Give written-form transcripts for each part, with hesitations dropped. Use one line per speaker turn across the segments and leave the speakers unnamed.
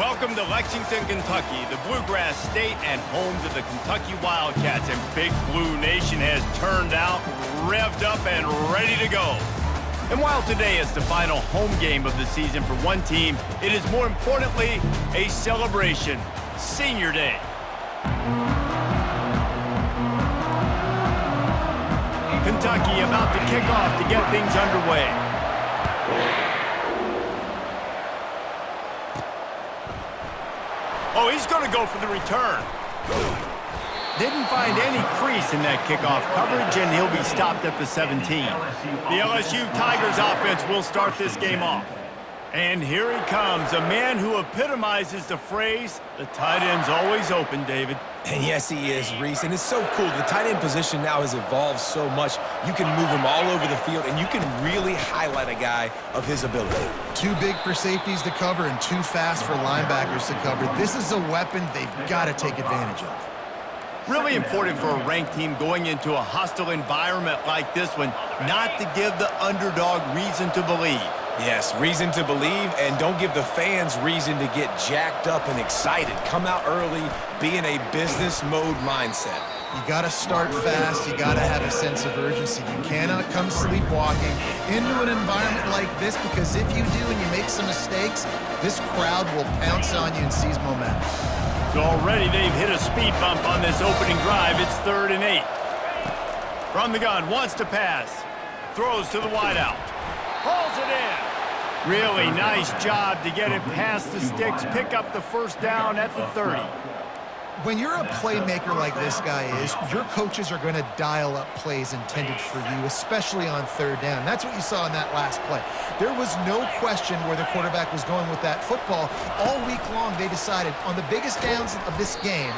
Welcome to Lexington, Kentucky, the Bluegrass State and home to the Kentucky Wildcats. And Big Blue Nation has turned out, revved up, and ready to go. And while today is the final home game of the season for one team, it is more importantly a celebration. Senior Day. Kentucky about to kick off to get things underway. Oh, he's going to go for the return. Didn't find any crease in that kickoff coverage, and he'll be stopped at the 17. The LSU Tigers offense will start this game off. And here he comes, a man who epitomizes the phrase, the tight end's always open, David.
And yes, he is, Reese. And it's so cool. The tight end position now has evolved so much. You can move him all over the field, and you can really highlight a guy of his ability.
Too big for safeties to cover and too fast for linebackers to cover. This is a weapon they've got to take advantage of.
Really important for a ranked team going into a hostile environment like this one, not to give the underdog reason to believe.
Yes, reason to believe, and don't give the fans reason to get jacked up and excited. Come out early, be in a business mode mindset.
You got to start fast. You got to have a sense of urgency. You cannot come sleepwalking into an environment like this, because if you do and you make some mistakes, this crowd will pounce on you and seize momentum.
So already they've hit a speed bump on this opening drive. It's 3rd and 8. From the gun, wants to pass. Throws to the wideout. Pulls it in. Really nice job to get it past the sticks. Pick up the first down at the 30.
When you're a playmaker like this guy is, your coaches are going to dial up plays intended for you, especially on 3rd down. That's what you saw in that last play. There was no question where the quarterback was going with that football. All week long, they decided on the biggest downs of this game,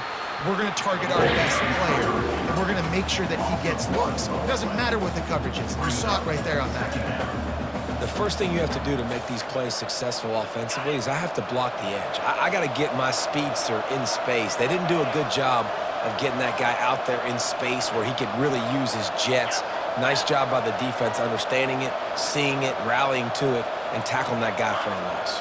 we're going to target our best player, and we're going to make sure that he gets looks. It doesn't matter what the coverage is. You saw it right there on that game.
The first thing you have to do to make these plays successful offensively is I have to block the edge. I got to get my speedster in space. They didn't do a good job of getting that guy out there in space where he could really use his jets. Nice job by the defense understanding it, seeing it, rallying to it, and tackling that guy for a loss.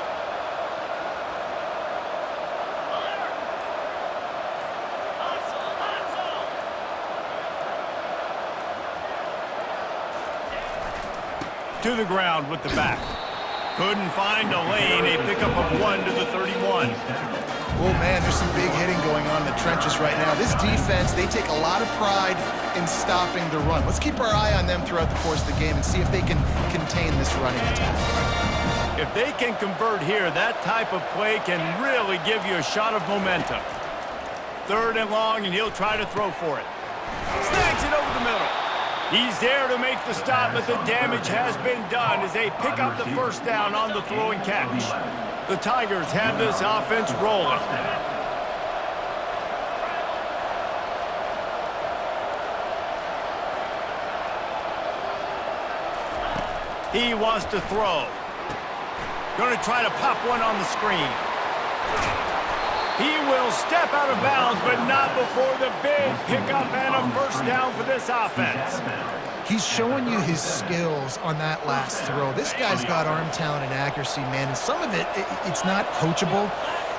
To the ground with the back. Couldn't find a lane. A pickup of 1 to the 31.
Oh, man, there's some big hitting going on in the trenches right now. This defense, they take a lot of pride in stopping the run. Let's keep our eye on them throughout the course of the game and see if they can contain this running attack.
If they can convert here, that type of play can really give you a shot of momentum. 3rd and long, and he'll try to throw for it. Snags it over the middle. He's there to make the stop, but the damage has been done as they pick up the first down on the throw and catch. The Tigers have this offense rolling. He wants to throw. Going to try to pop one on the screen. He will step out of bounds, but not before the big pickup and a first down for this offense.
He's showing you his skills on that last throw. This guy's got arm talent and accuracy, man, and some of it's not coachable.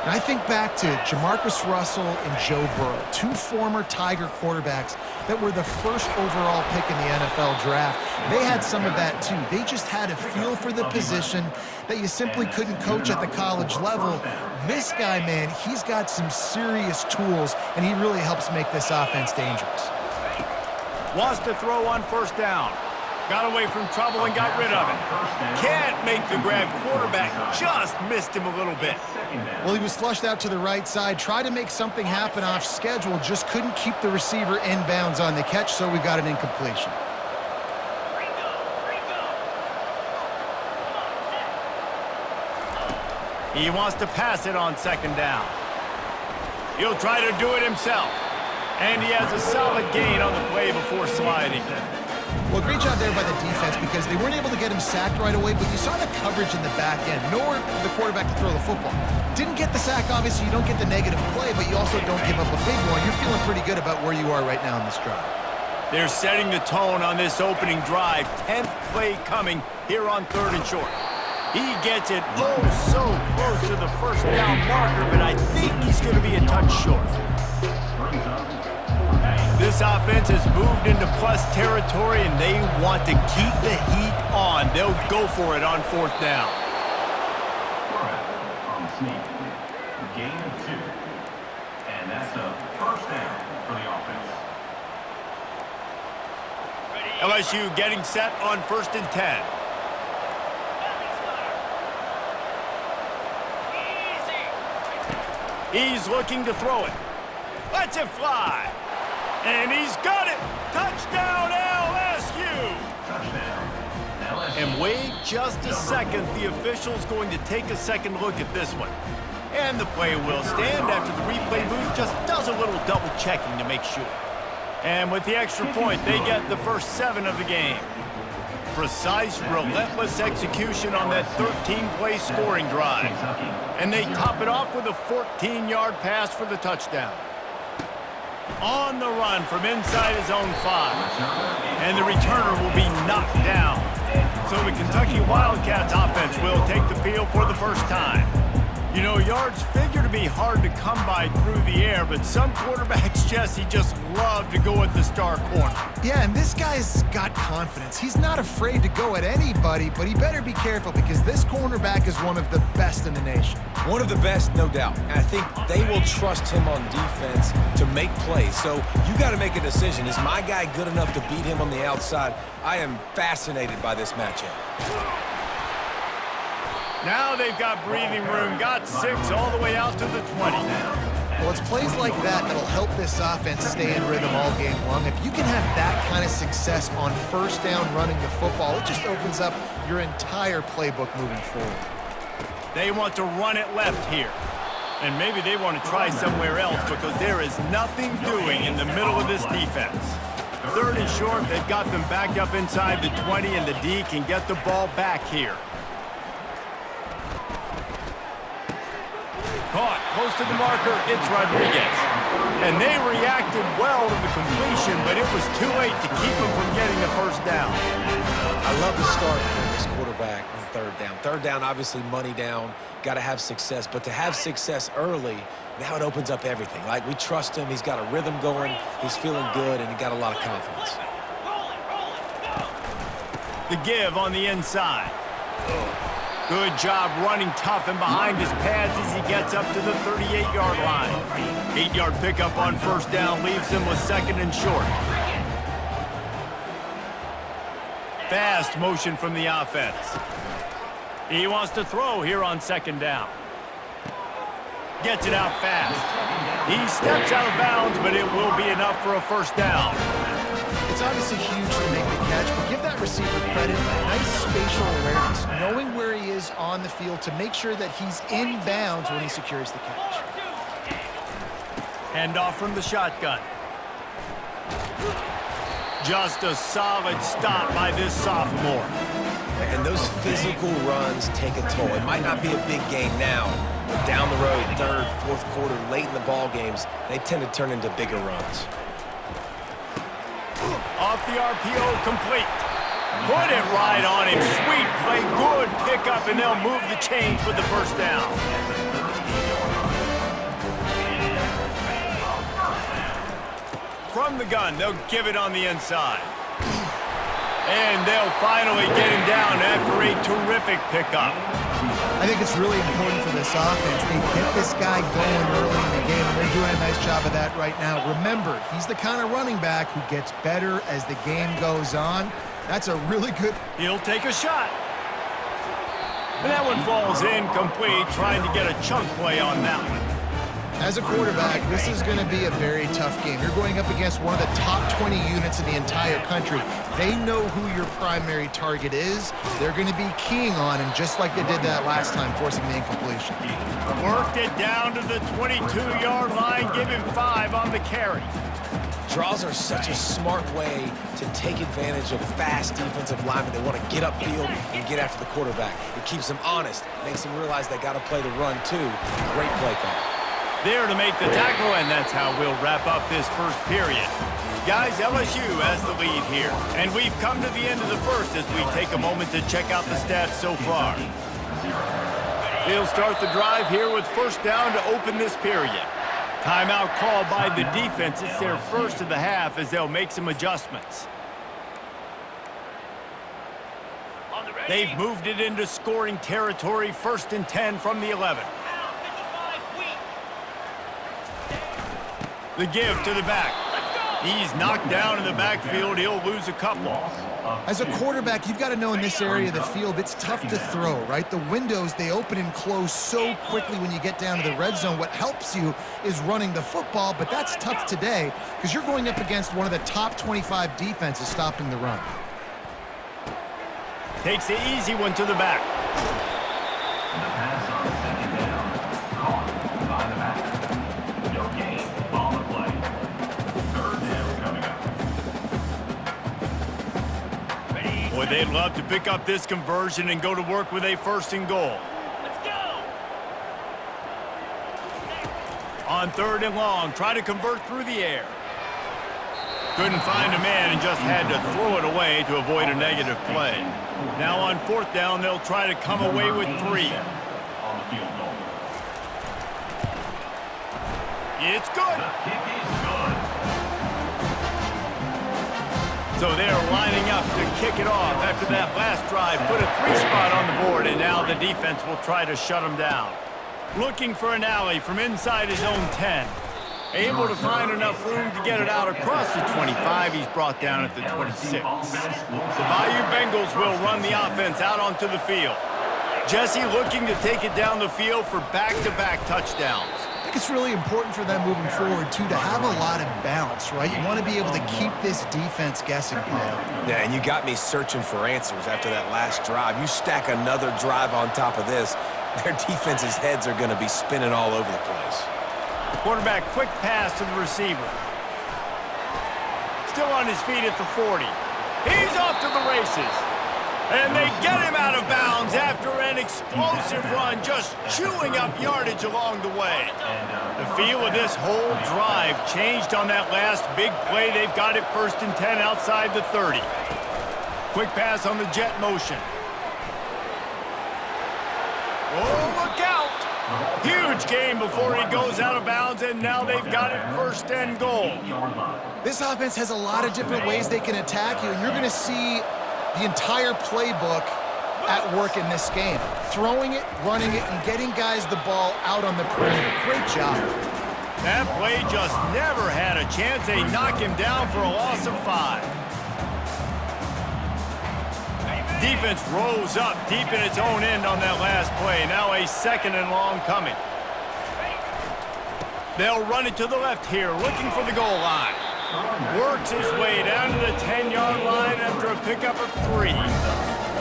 And I think back to Jamarcus Russell and Joe Burrow, 2 former Tiger quarterbacks that were the first overall pick in the NFL draft. They had some of that too. They just had a feel for the position that you simply couldn't coach at the college level. This guy, man, he's got some serious tools, and he really helps make this offense dangerous.
Wants to throw on first down. Got away from trouble and got rid of it. Can't make the grab. Quarterback just missed him a little bit.
Well, he was flushed out to the right side, tried to make something happen off schedule, just couldn't keep the receiver in bounds on the catch, so we got an incompletion.
He wants to pass it on 2nd down. He'll try to do it himself. And he has a solid gain on the play before sliding.
Well, great job there by the defense because they weren't able to get him sacked right away, but you saw the coverage in the back end, nor the quarterback to throw the football. Didn't get the sack, obviously. You don't get the negative play, but you also don't give up a big one. You're feeling pretty good about where you are right now in this drive.
They're setting the tone on this opening drive. 10th play coming here on 3rd and short. He gets it oh so close to the first down marker, but I think he's going to be a touch short. This offense has moved into plus territory, and they want to keep the heat on. They'll go for it on fourth down.
Gain of 2. And that's a first down for the offense.
LSU getting set on 1st and 10. He's looking to throw it. Lets it fly. And he's got it. Touchdown, LSU.
Touchdown. LSU.
And wait just a second. The official's going to take a second look at this one. And the play will stand after the replay booth just does a little double checking to make sure. And with the extra point, they get the first 7 of the game. Precise, relentless execution on that 13-play scoring drive. And they top it off with a 14-yard pass for the touchdown. On the run from inside his own 5. And the returner will be knocked down. So the Kentucky Wildcats offense will take the field for the first time. You know, yards figure to be hard to come by through the air, but some quarterbacks, Jesse, just love to go at the star corner.
Yeah, and this guy's got confidence. He's not afraid to go at anybody, but he better be careful because this cornerback is one of the best in the nation.
One of the best, no doubt. And I think they will trust him on defense to make plays. So you got to make a decision. Is my guy good enough to beat him on the outside? I am fascinated by this matchup.
Now they've got breathing room, got 6 all the way out to the 20.
Well, it's plays like that that'll help this offense stay in rhythm all game long. If you can have that kind of success on first down running the football, it just opens up your entire playbook moving forward.
They want to run it left here. And maybe they want to try somewhere else because there is nothing doing in the middle of this defense. 3rd and short, they've got them backed up inside the 20, and the D can get the ball back here. Caught close to the marker, it's Rodriguez. And they reacted well to the completion, but it was too late to keep them from getting the first down.
I love the start for this quarterback on 3rd down. 3rd down, obviously money down, got to have success. But to have success early, now it opens up everything. Like, we trust him, he's got a rhythm going, he's feeling good, and he got a lot of confidence.
The give on the inside. Good job running tough and behind his pads as he gets up to the 38-yard line. 8-yard pickup on first down leaves him with 2nd and short. Fast motion from the offense. He wants to throw here on 2nd down. Gets it out fast. He steps out of bounds, but it will be enough for a first down.
It's obviously huge to make the catch, but give that receiver credit. Nice spatial awareness, knowing where he is on the field to make sure that he's in bounds when he secures the catch.
Hand off from the shotgun. Just a solid stop by this sophomore.
And those physical runs take a toll. It might not be a big game now, but down the road, 3rd, 4th quarter, late in the ball games, they tend to turn into bigger runs.
Off the RPO, complete. Put it right on him. Sweet play, good pickup, and they'll move the chains with the first down. From the gun, they'll give it on the inside. And they'll finally get him down after a terrific pickup.
I think it's really important for this offense. They get this guy going early in the game, and they're doing a nice job of that right now. Remember, he's the kind of running back who gets better as the game goes on. That's a really good...
He'll take a shot. And that one falls incomplete, trying to get a chunk play on that one.
As a quarterback, this is going to be a very tough game. You're going up against one of the top 20 units in the entire country. They know who your primary target is. They're going to be keying on him, just like they did that last time, forcing the incompletion.
Worked it down to the 22-yard line, give him 5 on the carry.
Draws are such a smart way to take advantage of fast defensive linemen. They want to get upfield and get after the quarterback. It keeps them honest, makes them realize they got to play the run too. Great play call.
There to make the tackle, and that's how we'll wrap up this first period. Guys, LSU has the lead here, and we've come to the end of the first as we take a moment to check out the stats so far. He'll start the drive here with first down to open this period. Timeout called by the defense. It's their first of the half as they'll make some adjustments. They've moved it into scoring territory, 1st and 10 from the 11. The give to the back. He's knocked down in the backfield. He'll lose a couple.
As a quarterback, you've got to know in this area of the field, it's tough to throw, right? The windows, they open and close so quickly when you get down to the red zone. What helps you is running the football, but that's tough today because you're going up against one of the top 25 defenses stopping the run.
Takes the easy one to the back.
The pass on 2nd down. Caught by the back. No gain on the play. 3rd down coming up.
Boy, they'd love to pick up this conversion and go to work with a 1st and goal.
Let's go!
On 3rd and long, try to convert through the air. Couldn't find a man and just had to throw it away to avoid a negative play. Now on 4th down, they'll try to come away with 3.
On the field goal.
It's good.
The kick is good.
So they're lining up to kick it off after that last drive. Put a 3 spot on the board, and now the defense will try to shut them down. Looking for an alley from inside his own 10. Able to find enough room to get it out across the 25. He's brought down at the 26. The Bayou Bengals will run the offense out onto the field. Jesse looking to take it down the field for back-to-back touchdowns.
I think it's really important for them moving forward, too, to have a lot of balance, right? You want to be able to keep this defense guessing, Paul.
Yeah, and you got me searching for answers after that last drive. You stack another drive on top of this, their defense's heads are going to be spinning all over the place.
Quarterback quick pass to the receiver. Still on his feet at the 40. He's off to the races. And they get him out of bounds after an explosive run, just chewing up yardage along the way. The feel of this whole drive changed on that last big play. They've got it 1st and 10 outside the 30. Quick pass on the jet motion. Oh, look out! Huge gain before he goes out of bounds, and now they've got it 1st and goal.
This offense has a lot of different ways they can attack you, and you're going to see the entire playbook at work in this game. Throwing it, running it, and getting guys the ball out on the perimeter. Great job.
That play just never had a chance. They knock him down for a loss of 5. Defense rose up deep in its own end on that last play. Now a 2nd and long coming. They'll run it to the left here, looking for the goal line. Works his way down to the 10-yard line after a pickup of 3.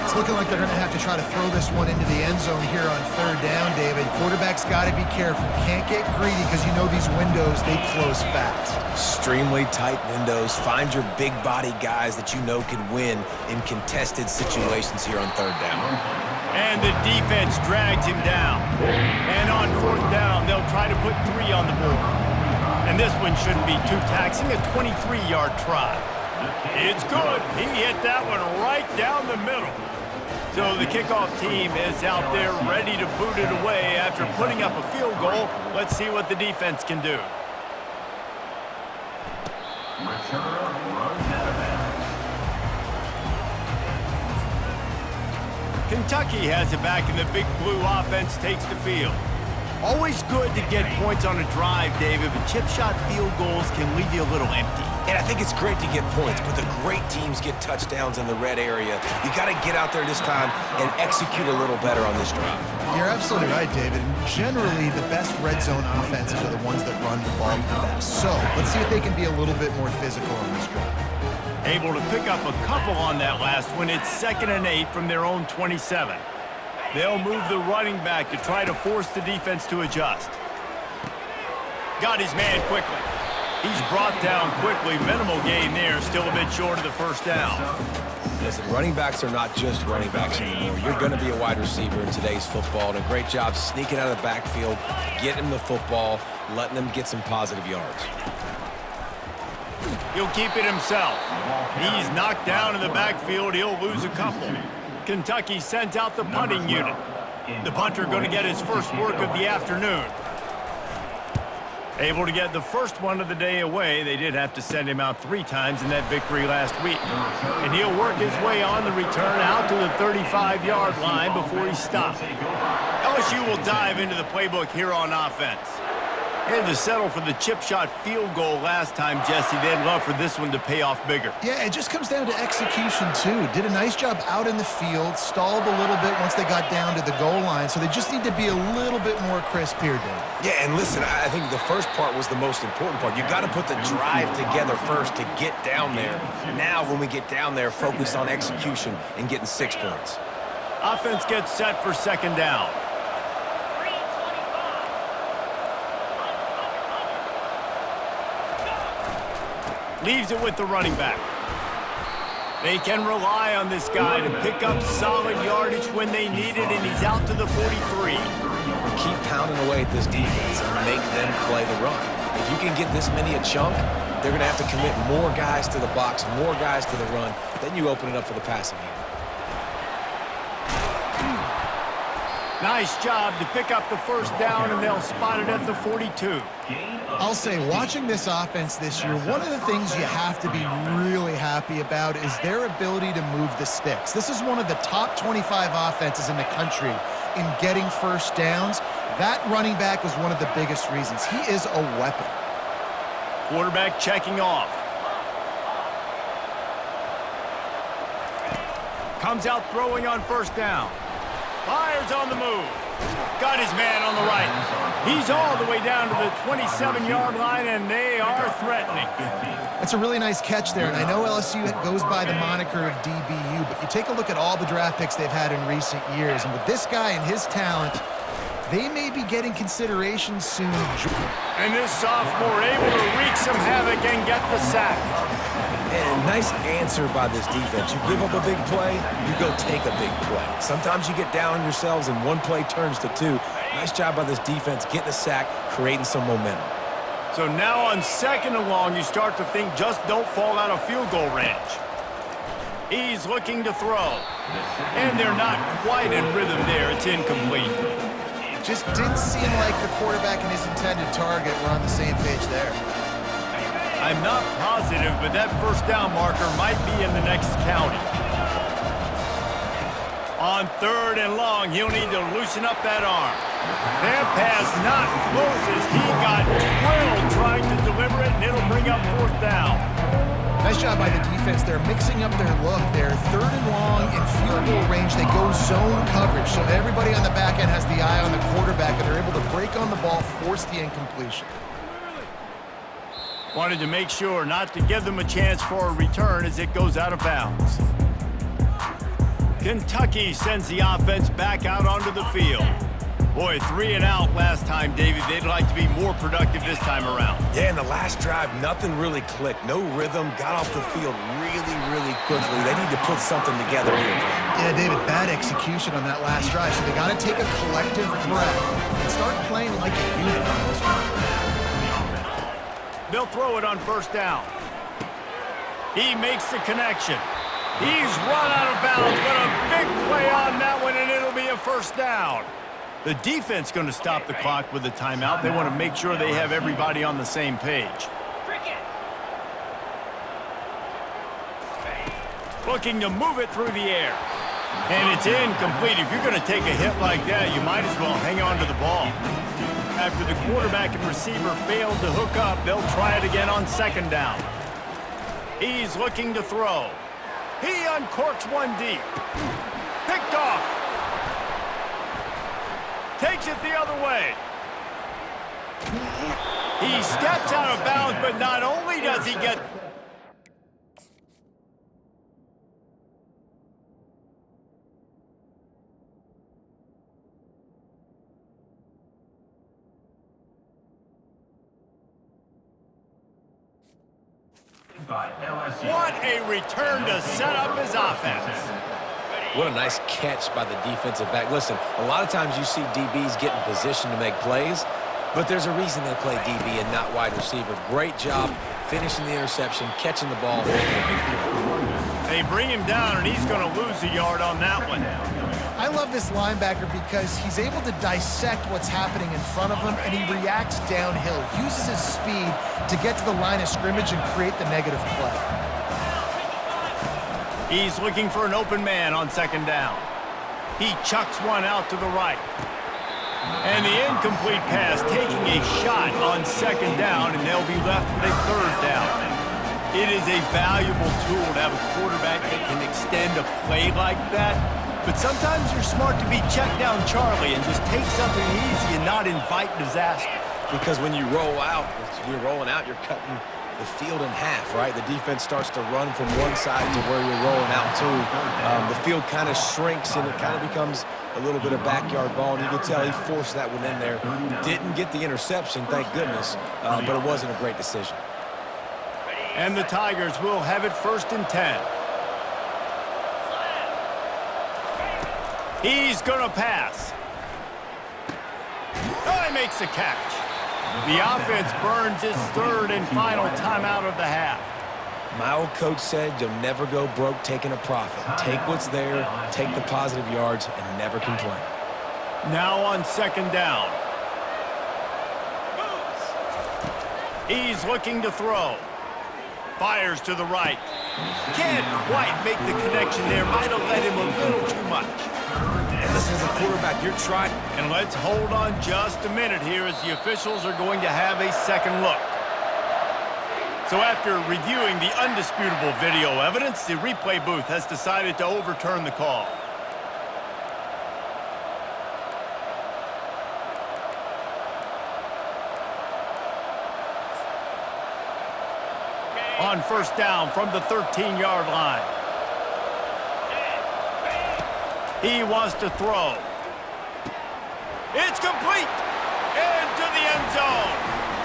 It's looking like they're going to have to try to throw this one into the end zone here on 3rd down, David. Quarterback's got to be careful. Can't get greedy because you know these windows, they close fast.
Extremely tight windows. Find your big body guys that you know can win in contested situations here on 3rd down.
And the defense drags him down. And on 4th down, they'll try to put 3 on the board. And this one shouldn't be too taxing, a 23-yard try. It's good. He hit that one right down the middle. So the kickoff team is out there ready to boot it away after putting up a field goal. Let's see what the defense can do.
Return runs out of bounds.
Kentucky has it back, and the Big Blue offense takes the field. Always good to get points on a drive, David, but chip shot field goals can leave you a little empty.
And I think it's great to get points, but the great teams get touchdowns in the red area. You got to get out there this time and execute a little better on this drive.
You're absolutely right, David. And generally, the best red zone offenses are the ones that run the ball the best. So let's see if they can be a little bit more physical on this drive.
Able to pick up a couple on that last one. It's 2nd and 8 from their own 27. They'll move the running back to try to force the defense to adjust. Got his man quickly. He's brought down quickly. Minimal gain there. Still a bit short of the 1st down.
Listen, running backs are not just running backs anymore. You're going to be a wide receiver in today's football, and a great job sneaking out of the backfield, getting them the football, letting them get some positive yards.
He'll keep it himself. He's knocked down in the backfield. He'll lose a couple. Kentucky sent out the punting unit. The punter going to get his first work of the afternoon. Able to get the first one of the day away. They did have to send him out 3 times in that victory last week. And he'll work his way on the return out to the 35-yard line before he stops. LSU will dive into the playbook here on offense. They had to settle for the chip shot field goal last time, Jesse. They'd love for this one to pay off bigger.
Yeah, it just comes down to execution, too. Did a nice job out in the field, stalled a little bit once they got down to the goal line, so they just need to be a little bit more crisp here, Dave.
Yeah, and listen, I think the first part was the most important part. You got to put the drive together first to get down there. Now, when we get down there, focus on execution and getting 6 points.
Offense gets set for second down. Leaves it with the running back. They can rely on this guy to pick up solid yardage when they need it, and he's out to the 43.
Keep pounding away at this defense and make them play the run. If you can get this many a chunk, they're going to have to commit more guys to the box, more guys to the run. Then you open it up for the passing game.
Nice job to pick up the first down, and they'll spot it at the 42.
I'll say, watching this offense this year, one of the things you have to be really happy about is their ability to move the sticks. This is one of the top 25 offenses in the country in getting first downs. That running back was one of the biggest reasons. He is a weapon.
Quarterback checking off. Comes out throwing on first down. Fires on the move. Got his man on the right. He's all the way down to the 27-yard line, and they are threatening.
That's a really nice catch there, and I know LSU goes by the moniker of DBU, but you take a look at all the draft picks they've had in recent years, and with this guy and his talent, they may be getting consideration soon.
And this sophomore able to wreak some havoc and get the sack.
And nice answer by this defense. You give up a big play, you go take a big play. Sometimes you get down on yourselves and one play turns to 2. Nice job by this defense getting a sack, creating some momentum.
So now on second and long, you start to think just don't fall out of field goal range. He's looking to throw. And they're not quite in rhythm there. It's incomplete.
Just didn't seem like the quarterback and his intended target were on the same page there.
I'm not positive, but that first down marker might be in the next county. On third and long, he'll need to loosen up that arm. That pass not close as he got drilled trying to deliver it, and it'll bring up fourth down.
Nice job by the defense. They're mixing up their look. They're third and long in field goal range. They go zone coverage, so everybody on the back end has the eye on the quarterback, and they're able to break on the ball, force the incompletion.
Wanted to make sure not to give them a chance for a return as it goes out of bounds. Kentucky sends the offense back out onto the field. Boy, 3 and out last time, David. They'd like to be more productive this time around.
Yeah, in the last drive, nothing really clicked. No rhythm, got off the field really quickly. They need to put something together here.
Yeah, David, bad execution on that last drive, so they got to take a collective breath and start playing like a unit on this one.
They'll throw it on first down. He makes the connection. He's run out of bounds, but a big play on that one, and it'll be a first down. The defense going to stop the clock with a timeout. They want to make sure they have everybody on the same page. Looking to move it through the air. And it's incomplete. If you're going to take a hit like that, you might as well hang on to the ball. After the quarterback and receiver failed to hook up, they'll try it again on second down. He's looking to throw. He uncorks one deep. Picked off. Takes it the other way. He steps out of bounds, but not only does he get... What a return to set up his offense.
What a nice catch by the defensive back. Listen, a lot of times you see DBs get in position to make plays, but there's a reason they play DB and not wide receiver. Great job finishing the interception, catching the ball, making a big play.
They bring him down, and he's going to lose a yard on that one.
I I love this linebacker because he's able to dissect what's happening in front of him, and he reacts downhill, uses his speed to get to the line of scrimmage and create the negative play.
He's looking for an open man on second down. He chucks one out to the right. And the incomplete pass taking a shot on second down, and they'll be left with a third down. It is a valuable tool to have a quarterback that can extend a play like that. But sometimes you're smart to be check down Charlie and just take something easy and not invite disaster.
Because when you roll out, you're rolling out, you're cutting the field in half, right? The defense starts to run from one side to where you're rolling out to. The field kind of shrinks, and it kind of becomes a little bit of backyard ball, and you can tell he forced that one in there. Didn't get the interception, thank goodness, but it wasn't a great decision.
And the Tigers will have it 1st and 10. He's going to pass. Oh, he makes the catch. The offense burns its 3rd and final timeout of the half.
My old coach said you'll never go broke taking a profit. Take what's there, take the positive yards, and never complain.
Now on second down. He's looking to throw. Fires to the right. Can't quite make the connection there. Might have let him a little too much.
And listen, as a quarterback, you're trying.
And let's hold on just a minute here as the officials are going to have a second look. So after reviewing the undisputable video evidence, the replay booth has decided to overturn the call. On first down from the 13-yard line. He wants to throw. It's complete. Into the end zone.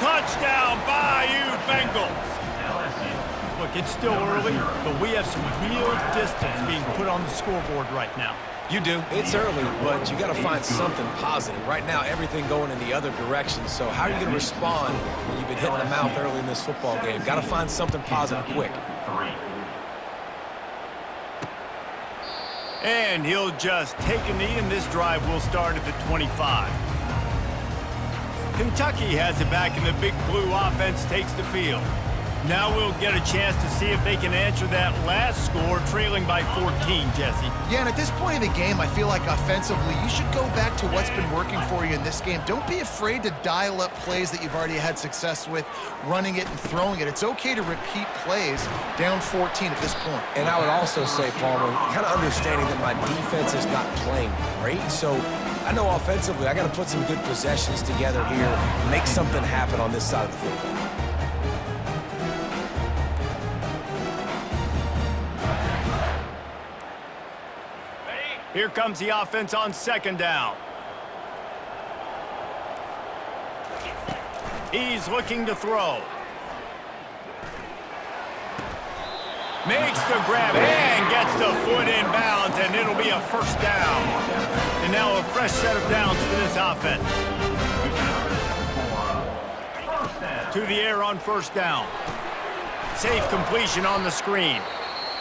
Touchdown, Bayou Bengals. Look, it's still early, but we have some real distance being put on the scoreboard right now.
You do. It's early, but you got to find something positive. Right now, everything going in the other direction. So how are you going to respond when you've been hitting the mouth early in this football game? Got to find something positive quick.
And he'll just take a knee, and this drive will start at the 25. Kentucky has it back, and the Big Blue offense takes the field. Now we'll get a chance to see if they can answer that last score, trailing by 14, Jesse.
Yeah, and at this point in the game, I feel like offensively, you should go back to what's been working for you in this game. Don't be afraid to dial up plays that you've already had success with, running it and throwing it. It's okay to repeat plays down 14 at this point.
And I would also say, Palmer, kind of understanding that my defense is not playing great, so I know offensively I got to put some good possessions together here, make something happen on this side of the football.
Here comes the offense on second down. He's looking to throw. Makes the grab and gets the foot in bounds, and it'll be a first down. And now a fresh set of downs for this offense. To the air on first down. Safe completion on the screen.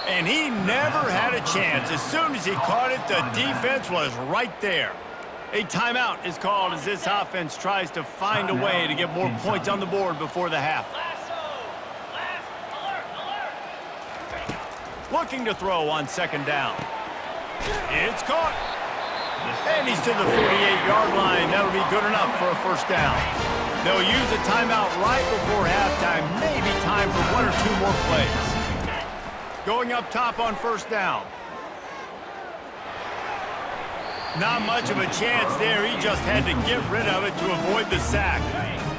And he never had a chance. As soon as he caught it, the defense was right there. A timeout is called as this offense tries to find a way to get more points on the board before the half. Looking to throw on second down. It's caught. And he's to the 48-yard line. That'll be good enough for a first down. They'll use a timeout right before halftime. Maybe time for one or two more plays. Going up top on first down. Not much of a chance there. He just had to get rid of it to avoid the sack.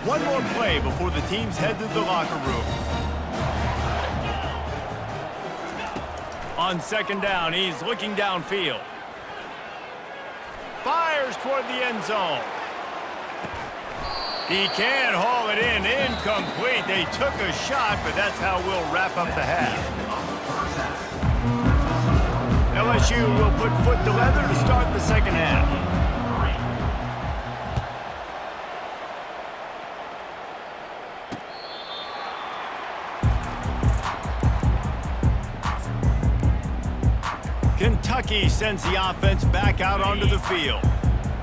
One more play before the teams head to the locker room. On second down, he's looking downfield. Fires toward the end zone. He can haul it in. Incomplete. They took a shot, but that's how we'll wrap up the half. LSU will put foot to leather to start the second half. Kentucky sends the offense back out onto the field.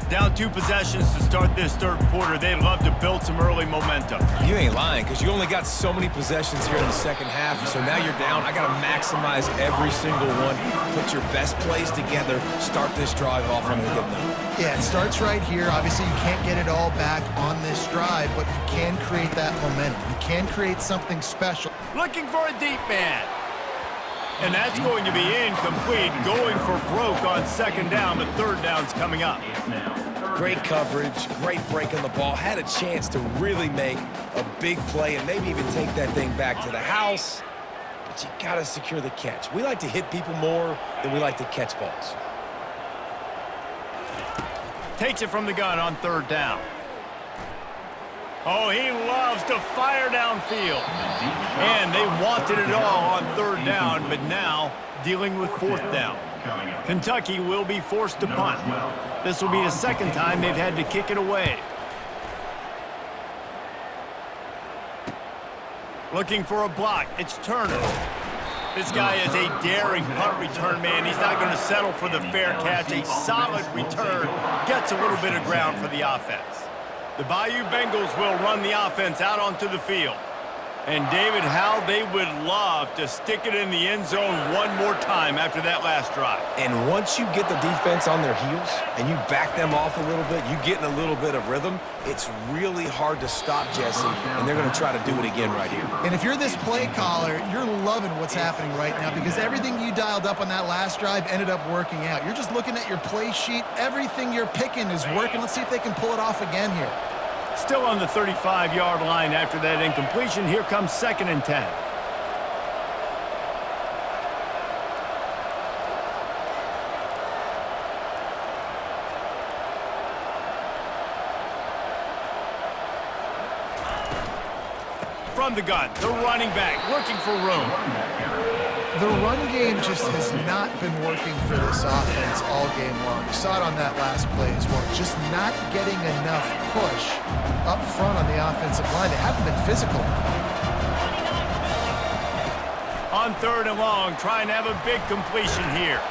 Down 2 possessions to start this third quarter. They'd love to build some early momentum.
You ain't lying, because you only got so many possessions here in the second half, so now you're down. I got to maximize every single one. Put your best plays together. Start this drive off on a good note.
Yeah, it starts right here. Obviously, you can't get it all back on this drive, but you can create that momentum. You can create something special.
Looking for a deep man. And that's going to be incomplete. Going for broke on second down, but third down's coming up.
Great coverage, great break on the ball. Had a chance to really make a big play and maybe even take that thing back to the house. But you got to secure the catch. We like to hit people more than we like to catch balls.
Takes it from the gun on third down. Oh, he loves to fire downfield. And they wanted it all on third down, but now dealing with fourth down. Kentucky will be forced to punt. This will be the second time they've had to kick it away. Looking for a block. It's Turner. This guy is a daring punt return man. He's not going to settle for the fair catch. A solid return. Gets a little bit of ground for the offense. The Bayou Bengals will run the offense out onto the field. And David, how they would love to stick it in the end zone one more time after that last drive.
And once you get the defense on their heels and you back them off a little bit, you get in a little bit of rhythm, it's really hard to stop Jesse, and they're going to try to do it again right here.
And if you're this play caller, you're loving what's happening right now because everything you dialed up on that last drive ended up working out. You're just looking at your play sheet. Everything you're picking is working. Let's see if they can pull it off again here.
Still on the 35-yard line after that incompletion. Here comes 2nd and 10. From the gun, the running back looking for room.
The run game just has not been working for this offense all game long. You saw it on that last play as well. Just not getting enough push up front on the offensive line. They haven't been physical.
On 3rd and long, trying to have a big completion here.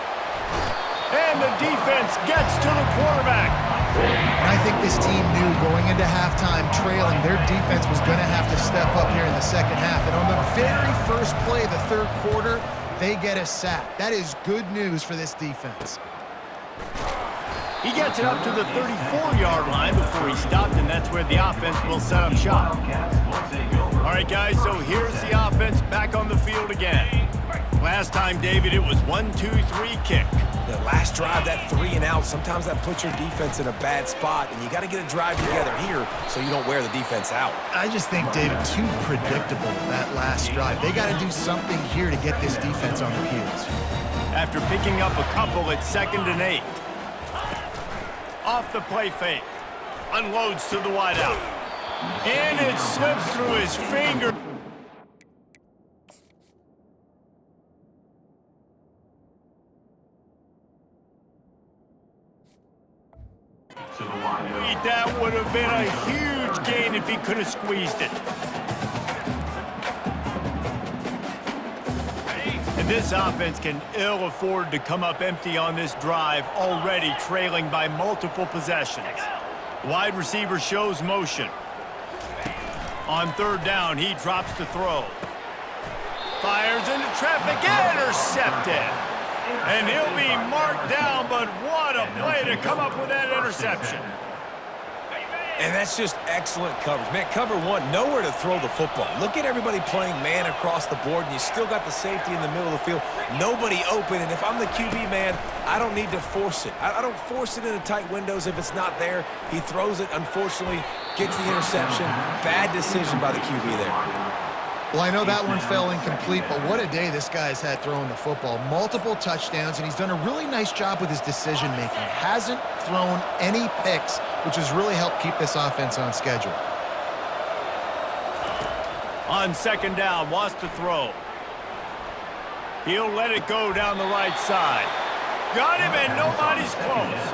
And the defense gets to the quarterback.
And I think this team knew going into halftime trailing, their defense was going to have to step up here in the second half. And on the very first play of the third quarter, they get a sack. That is good news for this defense.
He gets it up to the 34-yard line before he stopped, and that's where the offense will set up shop. All right, guys, so here's the offense back on the field again. Last time, David, it was 1-2-3 kick.
The last drive, that 3 and out, sometimes that puts your defense in a bad spot, and you got to get a drive together here so you don't wear the defense out.
I just think, David, too predictable that last drive. They got to do something here to get this defense on their heels.
After picking up a couple, it's 2nd and 8. Off the play fake. Unloads to the wideout. And it slips through his finger. That would have been a huge gain if he could have squeezed it. And this offense can ill afford to come up empty on this drive, already trailing by multiple possessions. Wide receiver shows motion. On 3rd down, he drops to throw. Fires into traffic, intercepted. And he'll be marked down, but what a play to come up with that interception.
And that's just excellent coverage. Man, cover one, nowhere to throw the football. Look at everybody playing man across the board, and you still got the safety in the middle of the field. Nobody open, and if I'm the QB, man, I don't need to force it. I don't force it into tight windows if it's not there. He throws it, unfortunately, gets the interception. Bad decision by the QB there.
Well, I know that one fell incomplete, but what a day this guy's had throwing the football. Multiple touchdowns, and he's done a really nice job with his decision-making. Hasn't thrown any picks, which has really helped keep this offense on schedule.
On 2nd down, wants to throw. He'll let it go down the right side. Got him, and nobody's close.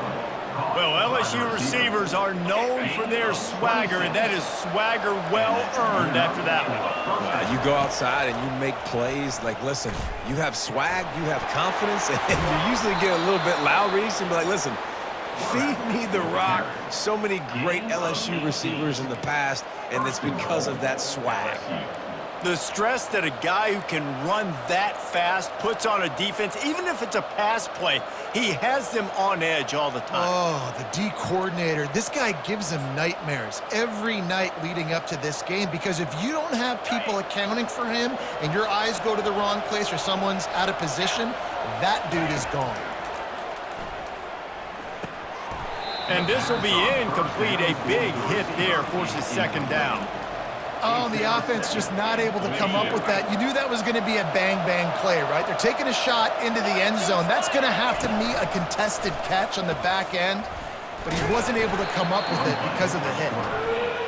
Well, LSU receivers are known for their swagger, and that is swagger well earned after that one.
You go outside and you make plays. Like, listen, you have swag, you have confidence, and you usually get a little bit loud. Reese and be like, listen, feed me the rock. So many great LSU receivers in the past, and it's because of that swag.
The stress that a guy who can run that fast puts on a defense, even if it's a pass play, he has them on edge all the time.
Oh, the D coordinator. This guy gives them nightmares every night leading up to this game, because if you don't have people accounting for him and your eyes go to the wrong place or someone's out of position, that dude is gone.
And this will be incomplete. A big hit there forces second down.
Oh, and the offense just not able to come up with that. You knew that was going to be a bang-bang play, right? They're taking a shot into the end zone. That's going to have to meet a contested catch on the back end, but he wasn't able to come up with it because of the hit.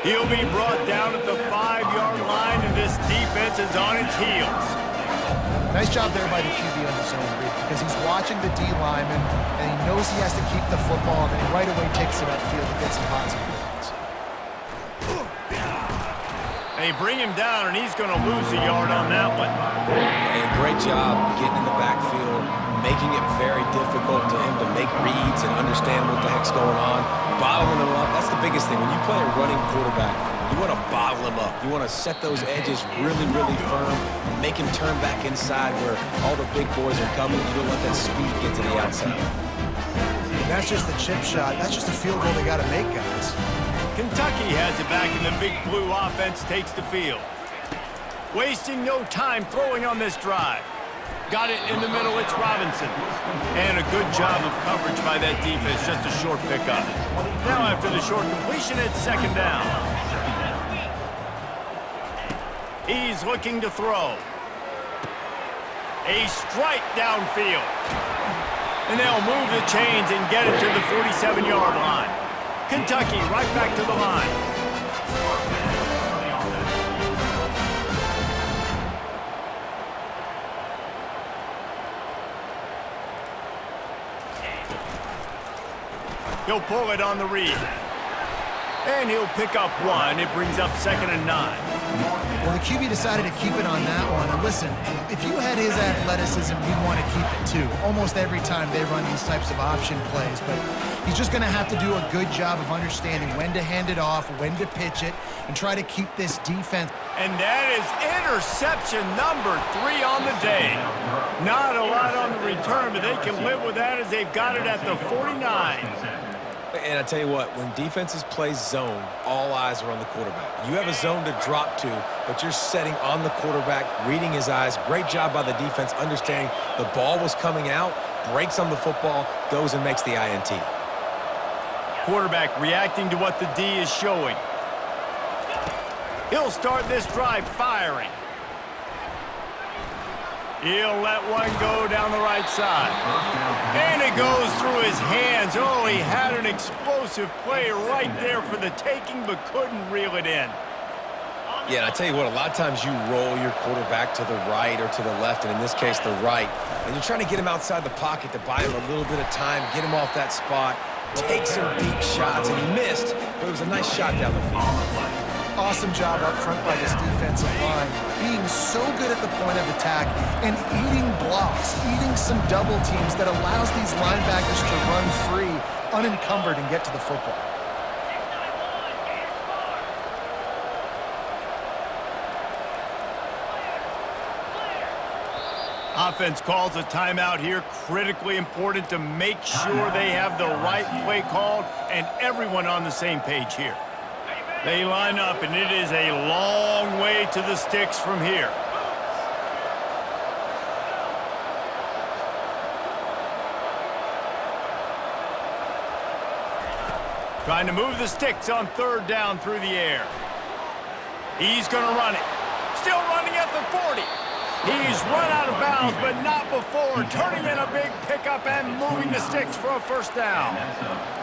He'll be brought down at the 5-yard line, and this defense is on its heels.
Nice job there by the QB on the zone read, because he's watching the D lineman, and he knows he has to keep the football, and then he right away takes it upfield to get some positive yards.
They bring him down, and he's going to lose a yard on that one.
And great job getting in the backfield, making it very difficult to him to make reads and understand what the heck's going on, bottling him up. That's the biggest thing. When you play a running quarterback, you want to bottle him up. You want to set those edges really, really firm and make him turn back inside where all the big boys are coming. You don't let that speed get to the outside.
And that's just the chip shot. That's just a field goal they got to make, guys.
Kentucky has it back, and the Big Blue offense takes the field. Wasting no time throwing on this drive. Got it in the middle, it's Robinson. And a good job of coverage by that defense, just a short pickup. Now after the short completion, it's second down. He's looking to throw. A strike downfield. And they'll move the chains and get it to the 47-yard line. Kentucky right back to the line. He'll pull it on the read. And he'll pick up one. It brings up 2nd and 9.
Well, the QB decided to keep it on that one. And listen, if you had his athleticism, you'd want to keep it too. Almost every time they run these types of option plays. But he's just going to have to do a good job of understanding when to hand it off, when to pitch it, and try to keep this defense.
And that is interception number 3 on the day. Not a lot on the return, but they can live with that as they've got it at the 49.
And I tell you what, when defenses play zone, all eyes are on the quarterback. You have a zone to drop to, but you're setting on the quarterback, reading his eyes. Great job by the defense, understanding the ball was coming out, breaks on the football, goes and makes the INT.
Quarterback reacting to what the D is showing. He'll start this drive firing. He'll let one go down the right side. And it goes through his hands. Oh, he had an explosive play right there for the taking, but couldn't reel it in.
Yeah, and I tell you what, a lot of times you roll your quarterback to the right or to the left, and in this case, the right. And you're trying to get him outside the pocket to buy him a little bit of time, get him off that spot, take some deep shots, and he missed, but it was a nice shot down the field.
Awesome job up front by this defensive line, being so good at the point of attack and eating blocks, eating some double teams that allows these linebackers to run free, unencumbered, and get to the football.
Offense calls a timeout here. Critically important to make sure they have the right play called and everyone on the same page here. They line up, and it is a long way to the sticks from here. Trying to move the sticks on 3rd down through the air. He's going to run it. Still running at the 40. He's run out of bounds, but not before. Turning in a big pickup and moving the sticks for a 1st down.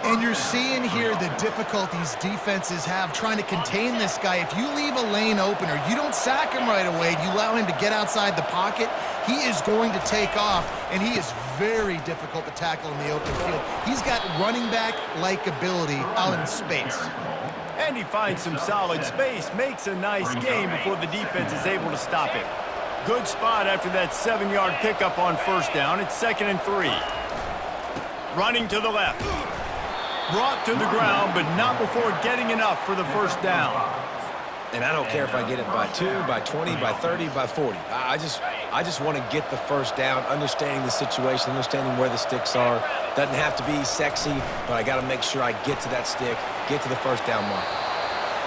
And you're seeing here the difficulties defenses have trying to contain this guy. If you leave a lane open or you don't sack him right away, you allow him to get outside the pocket, he is going to take off, and he is very difficult to tackle in the open field. He's got running back-like ability out in space.
And he finds some solid space, makes a nice gain before the defense is able to stop him. Good spot after that 7-yard pickup on first down. It's 2nd and 3. Running to the left. Brought to the ground, but not before getting enough for the first down.
And I don't care if I get it by 2, by 20, by 30, by 40. I just want to get the first down, understanding the situation, understanding where the sticks are. Doesn't have to be sexy, but I got to make sure I get to that stick, get to the first down mark.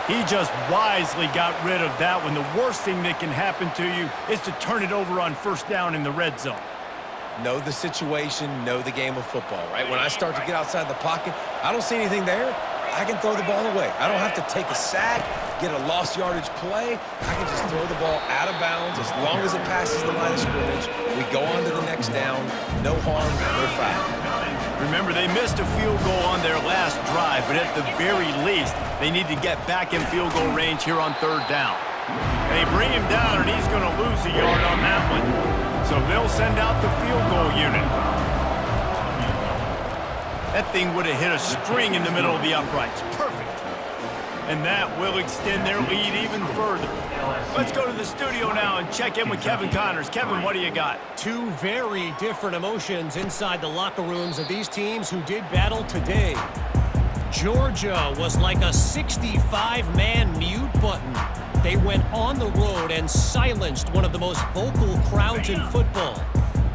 He just wisely got rid of that one. The worst thing that can happen to you is to turn it over on first down in the red zone.
Know the situation, know the game of football, right? When I start to get outside the pocket, I don't see anything there, I can throw the ball away. I don't have to take a sack, get a lost yardage play. I can just throw the ball out of bounds as long as it passes the line of scrimmage. We go on to the next down. No harm, no foul.
Remember, they missed a field goal on their last drive, but at the very least, they need to get back in field goal range here on third down. They bring him down, and he's going to lose a yard on that one. So they'll send out the field goal unit. That thing would have hit a string in the middle of the uprights. Perfect. And that will extend their lead even further. Let's go to the studio now and check in with Kevin Connors. Kevin, what do you got?
Two very different emotions inside the locker rooms of these teams who did battle today. Georgia was like a 65-man mute button. They went on the road and silenced one of the most vocal crowds in football.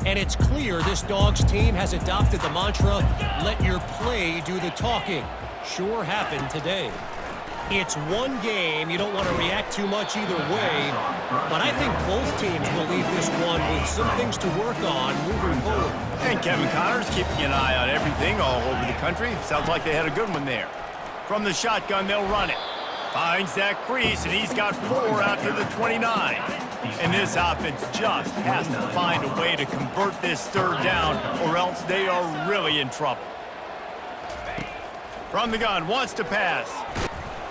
And it's clear this Dogs team has adopted the mantra, let your play do the talking. Sure happened today. It's one game. You don't want to react too much either way. But I think both teams will leave this one with some things to work on moving forward.
And Kevin Connors keeping an eye on everything all over the country. Sounds like they had a good one there. From the shotgun, they'll run it. Finds that crease, and he's got 4 out to the 29. And this offense just has to find a way to convert this third down, or else they are really in trouble. From the gun, wants to pass.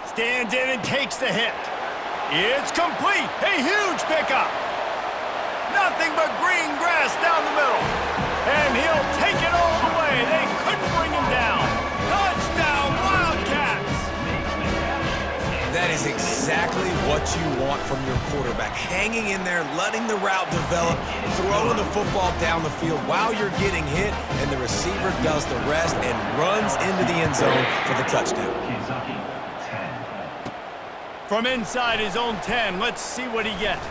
Stands in and takes the hit. It's complete. A huge pickup. Nothing but green grass down the middle. And he'll take it all the way. They couldn't bring him down. Touchdown, Wildcats!
That is exactly what you want from your quarterback. Hanging in there, letting the route develop, throwing the football down the field while you're getting hit, and the receiver does the rest and runs into the end zone for the touchdown.
From inside his own 10, let's see what he gets.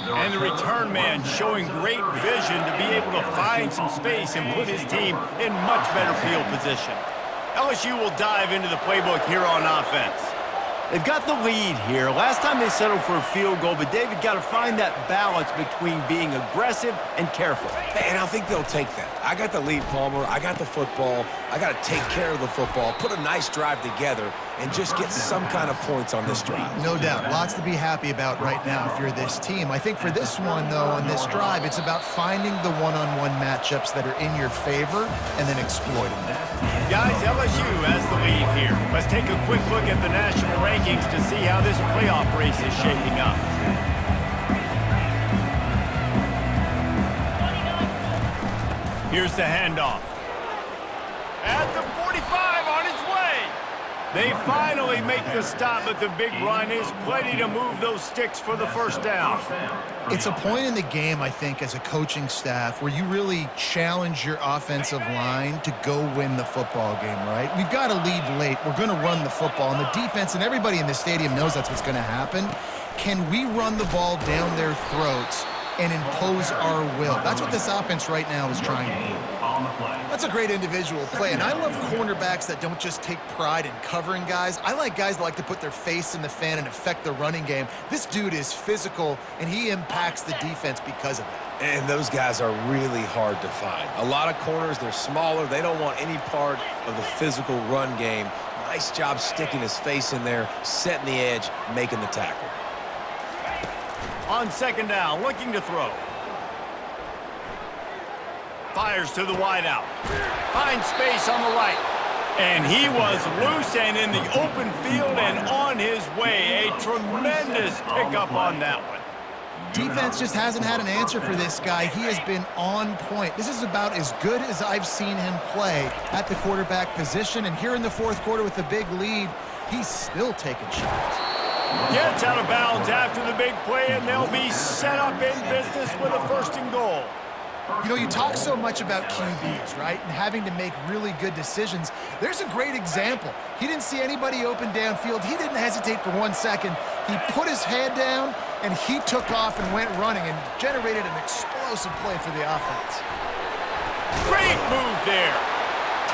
And the return man showing great vision to be able to find some space and put his team in much better field position. LSU will dive into the playbook here on offense. They've got the lead here. Last time they settled for a field goal, but David got to find that balance between being aggressive and careful.
And I think they'll take that. I got the lead, Palmer. I got the football. I got to take care of the football, put a nice drive together, and just get some kind of points on this drive.
No doubt. Lots to be happy about right now if you're this team. I think for this one, though, on this drive, it's about finding the one-on-one matchups that are in your favor and then exploiting them.
Guys, LSU has the lead here. Let's take a quick look at the national rankings to see how this playoff race is shaping up. Here's the handoff. At the 45, on his way. They finally make the stop, but the big run is plenty to move those sticks for the first down.
It's a point in the game, I think, as a coaching staff where you really challenge your offensive line to go win the football game, right? We've got to lead late. We're going to run the football. And the defense and everybody in the stadium knows that's what's going to happen. Can we run the ball down their throats and impose our will? That's what this offense right now is trying to do. That's a great individual play, and I love cornerbacks that don't just take pride in covering guys. I like guys that like to put their face in the fan and affect the running game. This dude is physical, and he impacts the defense because of that.
And those guys are really hard to find. A lot of corners, they're smaller. They don't want any part of the physical run game. Nice job sticking his face in there, setting the edge, making the tackle.
On second down, looking to throw. Fires to the wideout. Finds space on the right. And he was loose and in the open field and on his way. A tremendous pickup on that one.
Defense just hasn't had an answer for this guy. He has been on point. This is about as good as I've seen him play at the quarterback position. And here in the fourth quarter with the big lead, he's still taking shots.
Gets out of bounds after the big play, and they'll be set up in business with a 1st and goal.
You know, you talk so much about QBs, right, and having to make really good decisions. There's a great example. He didn't see anybody open downfield. He didn't hesitate for 1 second. He put his head down, and he took off and went running and generated an explosive play for the offense.
Great move there.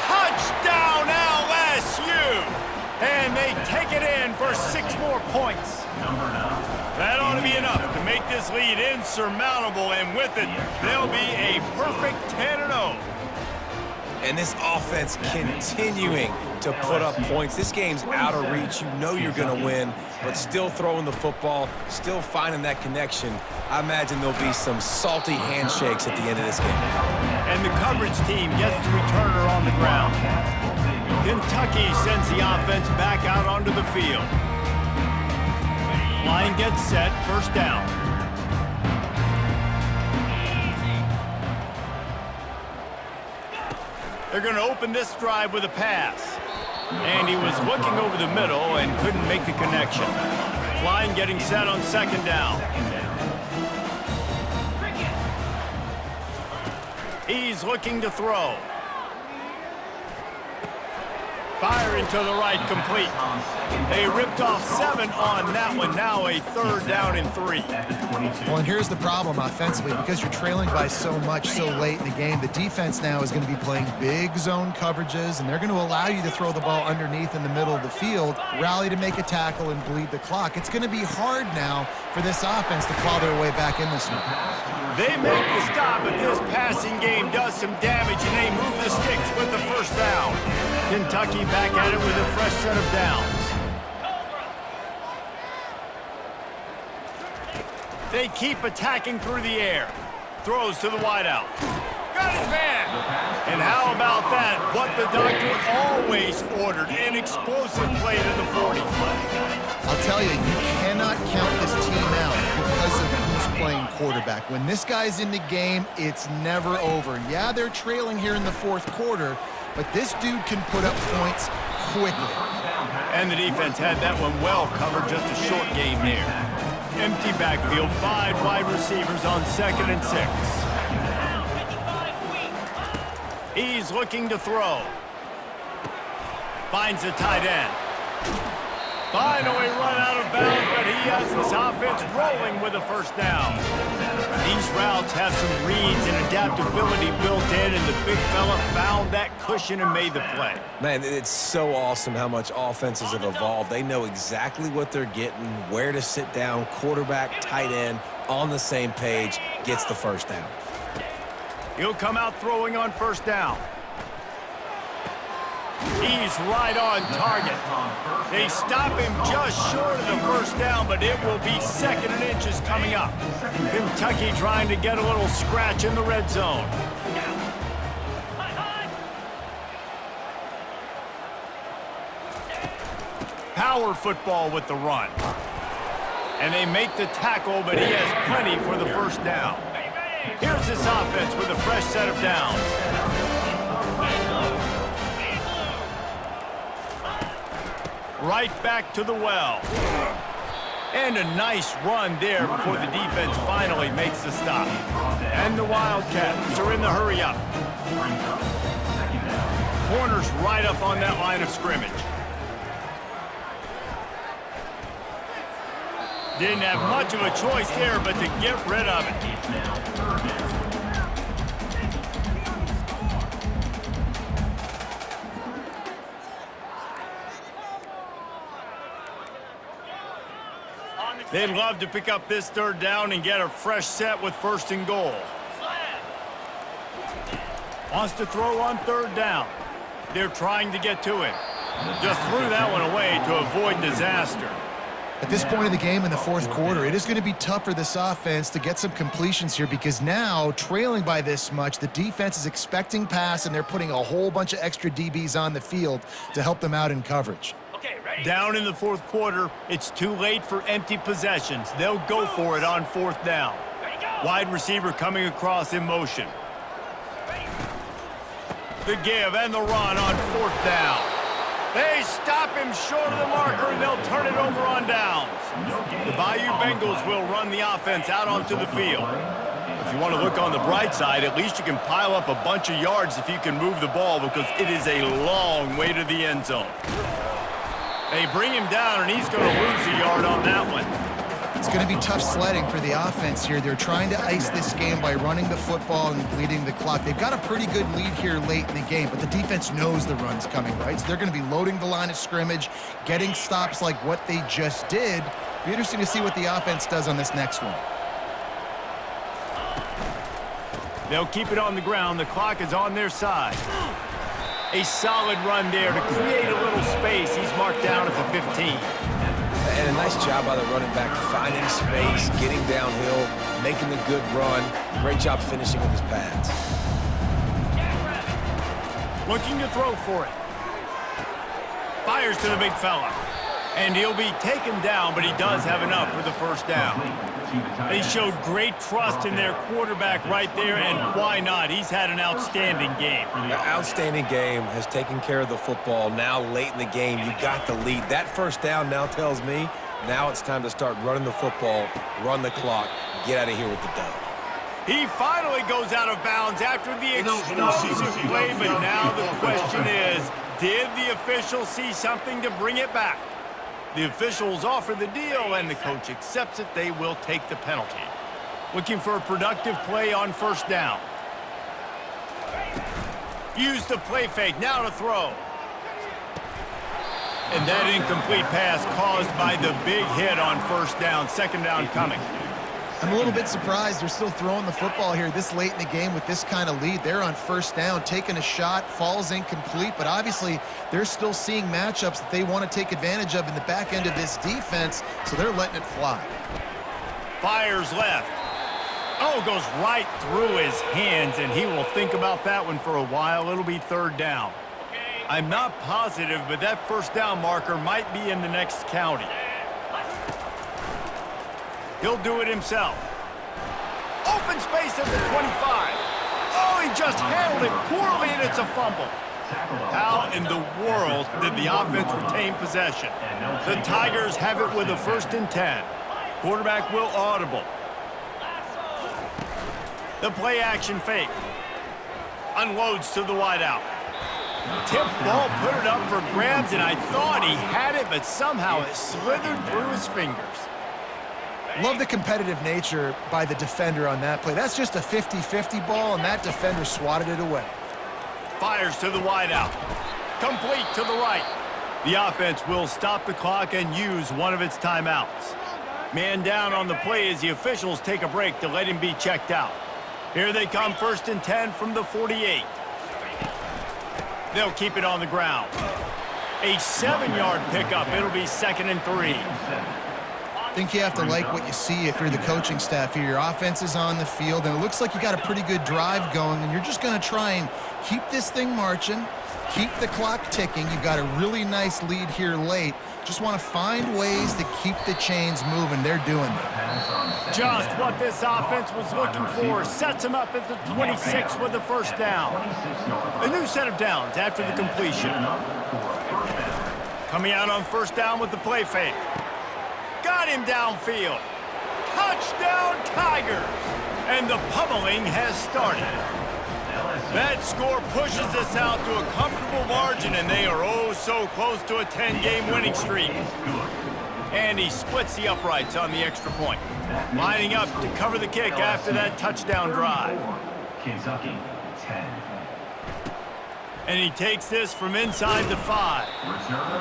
Touchdown LSU! And they take it in for 6 more points. That ought to be enough to make this lead insurmountable, and with it, they'll be a perfect 10-0.
And this offense continuing to put up points. This game's out of reach. You know you're going to win, but still throwing the football, still finding that connection. I imagine there'll be some salty handshakes at the end of this game.
And the coverage team gets the returner on the ground. Kentucky sends the offense back out onto the field. Line gets set, 1st down. They're going to open this drive with a pass. And he was looking over the middle and couldn't make the connection. Line getting set on 2nd down. He's looking to throw. Firing to the right, complete. They ripped off 7 on that one. Now a 3rd down and 3.
Well, and here's the problem offensively. Because you're trailing by so much so late in the game, the defense now is going to be playing big zone coverages, and they're going to allow you to throw the ball underneath in the middle of the field, rally to make a tackle, and bleed the clock. It's going to be hard now for this offense to claw their way back in this one.
They make the stop, but this passing game does some damage, and they move the sticks with the 1st down. Kentucky back at it with a fresh set of downs. They keep attacking through the air. Throws to the wideout. Got his man! And how about that? What the doctor always ordered, an explosive play to the 40.
I'll tell you, you cannot count this team out because of who's playing quarterback. When this guy's in the game, it's never over. Yeah, they're trailing here in the 4th quarter, but this dude can put up points quickly.
And the defense had that one well covered, just a short game there. Empty backfield, 5 wide receivers on 2nd and 6. He's looking to throw. Finds a tight end. Finally run out of bounds, but he has this offense rolling with a 1st down. These routes have some reads and adaptability built in, and the big fella found that cushion and made the play.
Man, it's so awesome how much offenses have evolved. They know exactly what they're getting, where to sit down, quarterback, tight end, on the same page, gets the 1st down.
He'll come out throwing on 1st down. He's right on target. They stop him just short of the 1st down, but it will be 2nd and inches coming up. Kentucky trying to get a little scratch in the red zone. Power football with the run. And they make the tackle, but he has plenty for the 1st down. Here's this offense with a fresh set of downs. Right back to the well. And a nice run there before the defense finally makes the stop. And the Wildcats are in the hurry up. Corners right up on that line of scrimmage. Didn't have much of a choice there, but to get rid of it. They'd love to pick up this 3rd down and get a fresh set with 1st and goal. Wants to throw on 3rd down. They're trying to get to him. Just threw that one away to avoid disaster.
At this point in the game in the 4th quarter, it is going to be tough for this offense to get some completions here because now, trailing by this much, the defense is expecting pass, and they're putting a whole bunch of extra DBs on the field to help them out in coverage.
Okay, ready? Down in the fourth quarter, it's too late for empty possessions. They'll go for it on fourth down. Wide receiver coming across in motion. The give and the run on fourth down. They stop him short of the marker, and they'll turn it over on downs. The Bayou Bengals will run the offense out onto the field. If you want to look on the bright side, at least you can pile up a bunch of yards if you can move the ball, because it is a long way to the end zone. They bring him down, and he's going to lose a yard on that one.
It's going to be tough sledding for the offense here. They're trying to ice this game by running the football and bleeding the clock. They've got a pretty good lead here late in the game, but the defense knows the run's coming, right? So they're going to be loading the line of scrimmage, getting stops like what they just did. Be interesting to see what the offense does on this next one.
They'll keep it on the ground. The clock is on their side. A solid run there to create a little space. He's marked down at the 15.
And a nice job by the running back, finding space, getting downhill, making the good run. Great job finishing with his pads.
Looking to throw for it. Fires to the big fella. And he'll be taken down, but he does have enough for the first down. They showed great trust in their quarterback right there, and why not? He's had an outstanding game.
An outstanding game, has taken care of the football. Now, late in the game, you got the lead. That first down now tells me now it's time to start running the football, run the clock, get out of here with the dub.
He finally goes out of bounds after the explosive play, but now the question is, did the official see something to bring it back? The officials offer the deal, and the coach accepts it. They will take the penalty. Looking for a productive play on first down. Use the play fake, now to throw. And that incomplete pass caused by the big hit on first down. Second down coming.
I'm a little bit surprised they're still throwing the football here this late in the game with this kind of lead. They're on first down, taking a shot, falls incomplete, but obviously they're still seeing matchups that they want to take advantage of in the back end of this defense, so they're letting it fly.
Fires left. Oh, goes right through his hands, and he will think about that one for a while. It'll be third down. I'm not positive, but that first down marker might be in the next county. He'll do it himself. Open space at the 25. Oh, he just handled it poorly, and it's a fumble. How in the world did the offense retain possession? The Tigers have it with a 1st and 10. Quarterback will audible. The play action fake. Unloads to the wideout. Tip ball, put it up for grabs, and I thought he had it, but somehow it slithered through his fingers.
Love the competitive nature by the defender on that play. That's just a 50-50 ball, and that defender swatted it away.
Fires to the wideout. Complete to the right. The offense will stop the clock and use one of its timeouts. Man down on the play as the officials take a break to let him be checked out. Here they come, 1st and 10 from the 48. They'll keep it on the ground. A 7-yard pickup. It'll be 2nd and 3.
I think you have to like what you see if you're the coaching staff here. Your offense is on the field, and it looks like you got a pretty good drive going, and you're just going to try and keep this thing marching, keep the clock ticking. You've got a really nice lead here late. Just want to find ways to keep the chains moving. They're doing that.
Just what this offense was looking for. Sets him up at the 26 with the first down. A new set of downs after the completion. Coming out on first down with the play fake. Got him downfield. Touchdown Tigers! And the pummeling has started. That score pushes us out to a comfortable margin, and they are oh so close to a 10-game winning streak. And he splits the uprights on the extra point. Lining up to cover the kick after that touchdown drive.
Kentucky, 10.
And he takes this from inside the 5.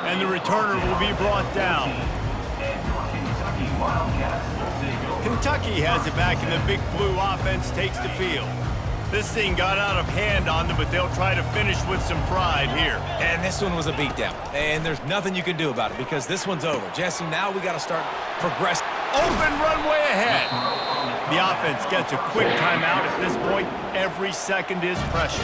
And the returner will be brought down. Kentucky has it back, and the big blue offense takes the field. This thing got out of hand on them, but they'll try to finish with some pride here.
And this one was a beatdown, and there's nothing you can do about it because this one's over. Jesse, now we got to start progressing.
Open runway ahead. The offense gets a quick timeout at this point. Every second is precious.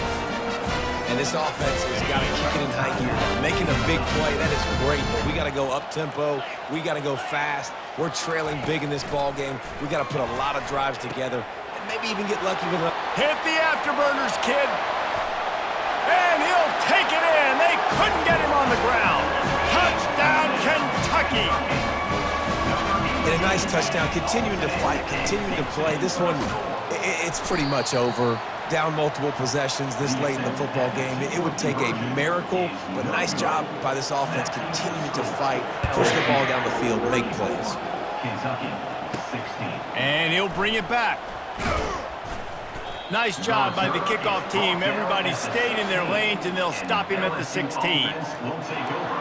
And this offense has got to kick it in high gear. Making a big play, that is great, but we got to go up-tempo. We got to go fast. We're trailing big in this ball game. We got to put a lot of drives together and maybe even get lucky with a...
Hit the afterburners, kid. And he'll take it in. They couldn't get him on the ground. Touchdown, Kentucky.
And a nice touchdown. Continuing to fight, continuing to play. This one, it's pretty much over. Down multiple possessions this late in the football game. It would take a miracle, but nice job by this offense continuing to fight, push the ball down the field, make plays.
Kentucky, 16.
And he'll bring it back. Nice job by the kickoff team. Everybody stayed in their lanes, and they'll stop him at the 16.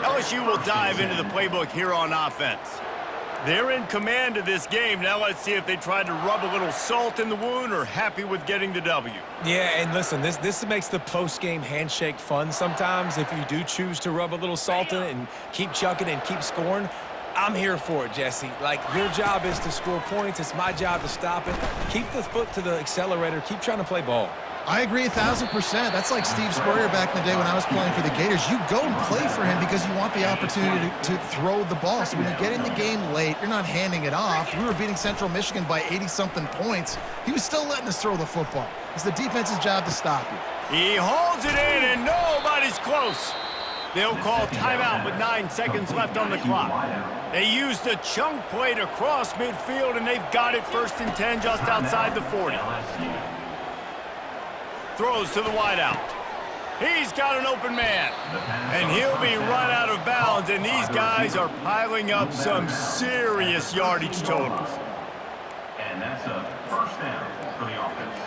LSU will dive into the playbook here on offense. They're in command of this game. Now let's see if they try to rub a little salt in the wound or happy with getting the W.
Yeah, and listen, this makes the post-game handshake fun sometimes. If you do choose to rub a little salt in it and keep chucking and keep scoring, I'm here for it, Jesse. Like, your job is to score points. It's my job to stop it. Keep the foot to the accelerator. Keep trying to play ball.
I agree 1,000%. That's like Steve Spurrier back in the day when I was playing for the Gators. You go and play for him because you want the opportunity to throw the ball. So when you get in the game late, you're not handing it off. We were beating Central Michigan by 80-something points. He was still letting us throw the football. It's the defense's job to stop you.
He holds it in, and nobody's close. They'll call timeout with 9 seconds left on the clock. They used a chunk play to cross midfield, and they've got it 1st and 10 just outside the 40. Throws to the wideout. He's got an open man. And he'll be run out of bounds, and these guys are piling up some serious yardage totals.
And that's a first down for the offense.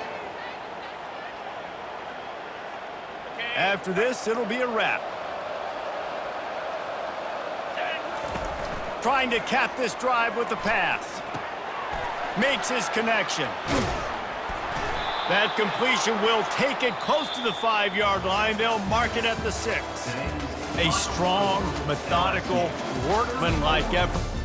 After this, it'll be a wrap. Trying to cap this drive with the pass. Makes his connection. That completion will take it close to the 5-yard line. They'll mark it at the 6. A strong, methodical, workmanlike effort.